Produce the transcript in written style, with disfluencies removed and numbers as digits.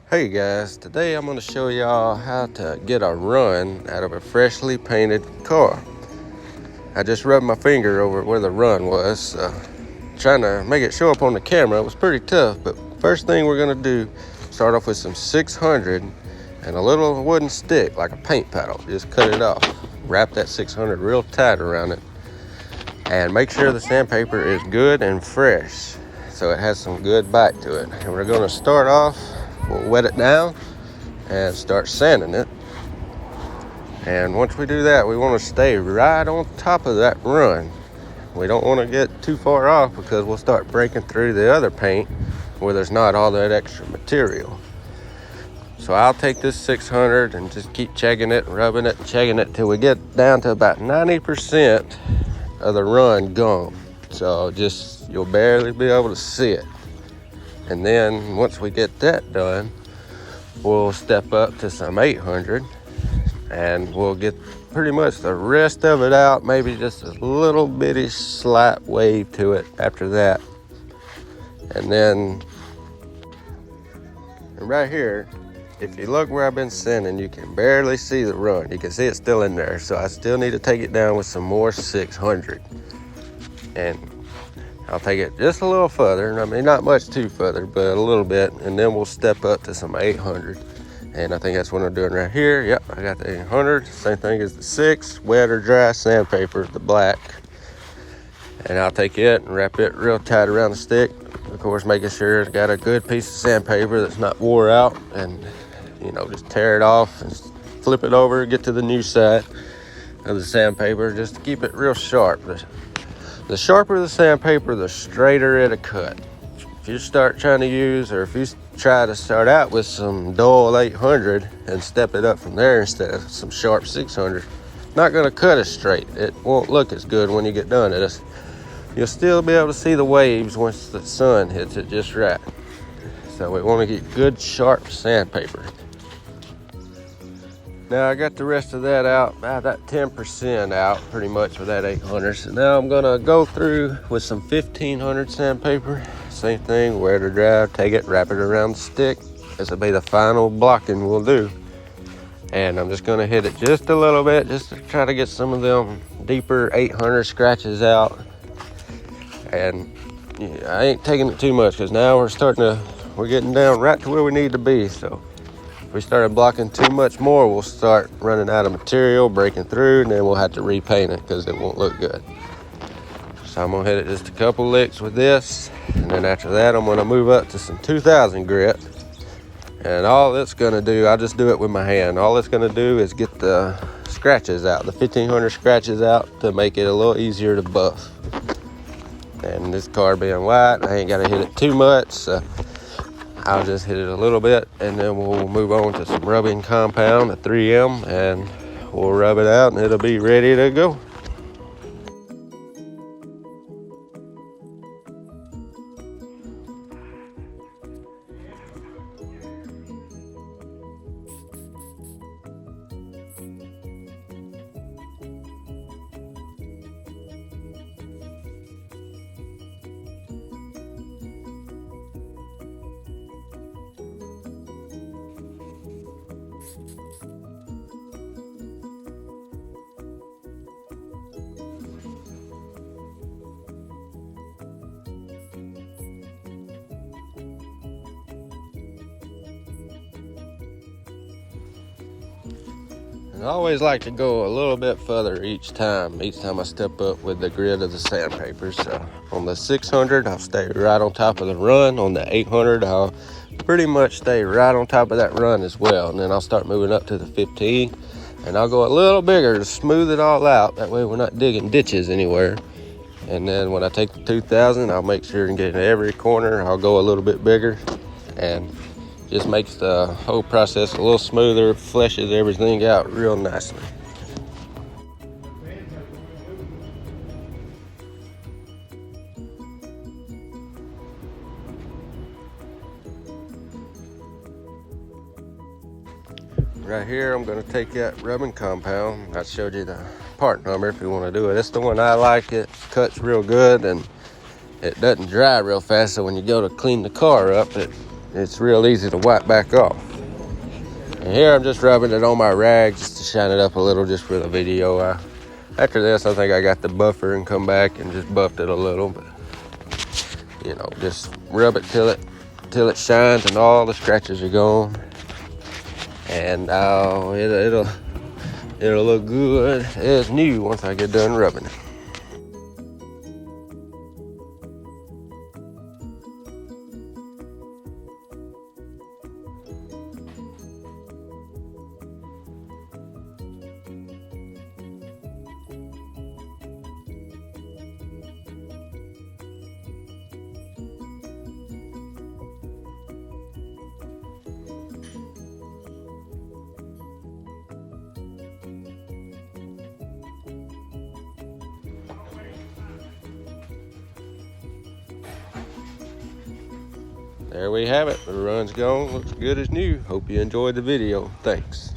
Hey guys, today I'm going to show y'all how to get a run out of a freshly painted car. I just rubbed my finger over where the run was. Trying to make it show up on the camera, it was pretty tough, but first thing we're going to do, start off with some 600 and a little wooden stick like a paint paddle. Just cut it off. Wrap that 600 real tight around it and make sure the sandpaper is good and fresh so it has some good bite to it. And we're going to start off, we'll wet it down and start sanding it. And once we do that, we want to stay right on top of that run. We don't want to get too far off because we'll start breaking through the other paint where there's not all that extra material. So I'll take this 600 and just keep checking it, rubbing it, and checking it till we get down to about 90% of the run gone. So just, you'll barely be able to see it. And then once we get that done, we'll step up to some 800 and we'll get pretty much the rest of it out, maybe just a little bitty slight wave to it after that. And then right here, if you look where I've been sanding, you can barely see the run. You can see it's still in there, so I still need to take it down with some more 600. And I'll take it just a little further. I mean, not much too further, but a little bit. And then we'll step up to some 800. And I think that's what I'm doing right here. Yep, I got the 800. Same thing as the 6, wet or dry sandpaper, the black. And I'll take it and wrap it real tight around the stick. Of course, making sure it's got a good piece of sandpaper that's not wore out. And, just tear it off and flip it over, get to the new side of the sandpaper just to keep it real sharp. The sharper the sandpaper, the straighter it'll cut. If you start trying to use, or if you try to start out with some dull 800 and step it up from there instead of some sharp 600, not going to cut as straight. It won't look as good when you get done. You'll still be able to see the waves once the sun hits it just right. So we want to get good sharp sandpaper. Now I got the rest of that out, about that 10% out pretty much with that 800. So now I'm gonna go through with some 1500 sandpaper. Same thing, wet or dry, take it, wrap it around the stick. This will be the final blocking we'll do. And I'm just gonna hit it just a little bit, just to try to get some of them deeper 800 scratches out. And I ain't taking it too much because now we're getting down right to where we need to be. So if we started blocking too much more, we'll start running out of material, breaking through, and then we'll have to repaint it because it won't look good. So I'm gonna hit it just a couple licks with this, and then after that I'm gonna move up to some 2000 grit. And all it's gonna do, I just do it with my hand. All it's gonna do is get the scratches out, the 1500 scratches out, to make it a little easier to buff. And this car being white, I ain't gotta hit it too much, so I'll just hit it a little bit, and then we'll move on to some rubbing compound, a 3M, and we'll rub it out and it'll be ready to go. And I always like to go a little bit further each time I step up with the grit of the sandpaper. So on the 600, I'll stay right on top of the run. On the 800, I'll pretty much stay right on top of that run as well. And then I'll start moving up to the 15, and I'll go a little bigger to smooth it all out. That way we're not digging ditches anywhere. And then when I take the 2000, I'll make sure and get in every corner. I'll go a little bit bigger, and just makes the whole process a little smoother, fleshes everything out real nicely. Right here, I'm going to take that rubbing compound. I showed you the part number if you want to do it. It's the one I like. It cuts real good and it doesn't dry real fast, so when you go to clean the car up, it's real easy to wipe back off. And here I'm just rubbing it on my rag just to shine it up a little just for the video. After this, I think I got the buffer and come back and just buffed it a little, but you know, just rub it till it shines and all the scratches are gone. And now it'll look good as new once I get done rubbing it. There we have it. The run's gone. Looks good as new. Hope you enjoyed the video. Thanks.